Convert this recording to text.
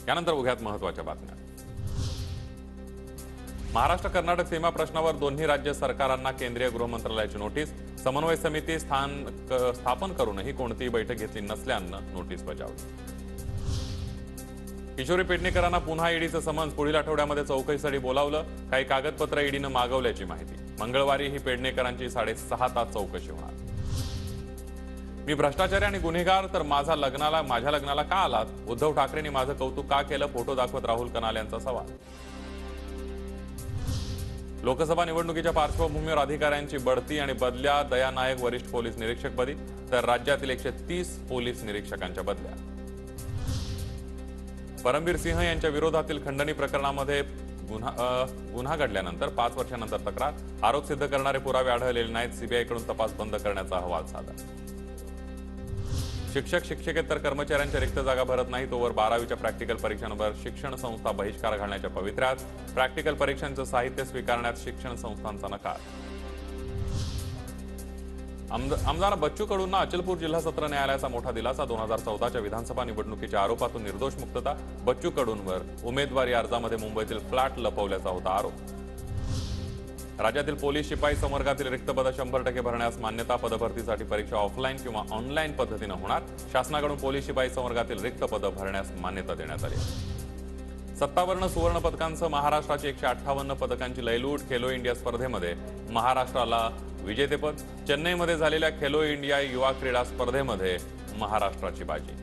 यानंतर बघूयात महत्त्वाच्या बातम्या। महाराष्ट्र कर्नाटक सीमा प्रश्नावर दोन्ही राज्य सरकारांना केंद्रीय गृह मंत्रालयाची नोटीस। समन्वय समिती स्थापन करूनही कोणतीही बैठक घेतली नसल्यानं नोटीस बजावली। किशोरी पेडणेकरांना पुन्हा ईडीचं समन्स, पुढील आठवड्यामध्ये चौकशीसाठी बोलावलं। काही कागदपत्र ईडीनं मागवल्याची माहिती। मंगळवारी ही पेडणेकरांची 6.5 तास चौकशी होणार। मी भ्रष्टाचारी आणि गुन्हेगार तर माझ्या लग्नाला का आलात? उद्धव ठाकरेंनी माझं कौतुक का केलं? फोटो दाखवत राहुल कनाल यांचा सवाल। लोकसभा निवडणुकीच्या पार्श्वभूमीवर अधिकाऱ्यांची बढती आणि बदल्या। दया नायक वरिष्ठ पोलीस निरीक्षकपदी तर राज्यातील 130 पोलीस निरीक्षकांच्या बदल्या। परमबीर सिंह यांच्या विरोधातील खंडणी प्रकरणामध्ये गुन्हा घडल्यानंतर 5 वर्षांनंतर तक्रार। आरोप सिद्ध करणारे पुरावे आढळलेले नाहीत। सीबीआयकडून तपास बंद करण्याचा अहवाल सादर। शिक्षक शिक्षकेतर कर्मचाऱ्यांच्या रिक्त जागा भरत नाही तोवर 12वीच्या प्रॅक्टिकल परीक्षांवर शिक्षण संस्था बहिष्कार घालण्याच्या पवित्र्यात। प्रॅक्टिकल परीक्षांचं साहित्य स्वीकारण्यात शिक्षण संस्थांचा नकार। आमदार बच्चू कडूंना अचलपूर जिल्हा सत्र न्यायालयाचा मोठा दिलासा। 2014च्या विधानसभा निवडणुकीच्या आरोपातून निर्दोष मुक्तता। बच्चू कडूंवर उमेदवारी अर्जामध्ये मुंबईतील फ्लॅट लपवल्याचा होता आरोप। राज्यातील पोलीस शिपाई संवर्गातील रिक्त पद 100% भरण्यास मान्यता। पदभरतीसाठी परीक्षा ऑफलाईन किंवा ऑनलाईन पद्धतीने होणार। शासनाकडून पोलीस शिपाई संवर्गातील रिक्त पद भरण्यास मान्यता देण्यात आली। 57 सुवर्ण पदकांसह महाराष्ट्राची 158 पदकांची लयलूट। खेलो इंडिया स्पर्धेमध्ये महाराष्ट्राला विजेतेपद। चेन्नईमध्ये झालेल्या खेलो इंडिया युवा क्रीडा स्पर्धेमध्ये महाराष्ट्राची बाजी।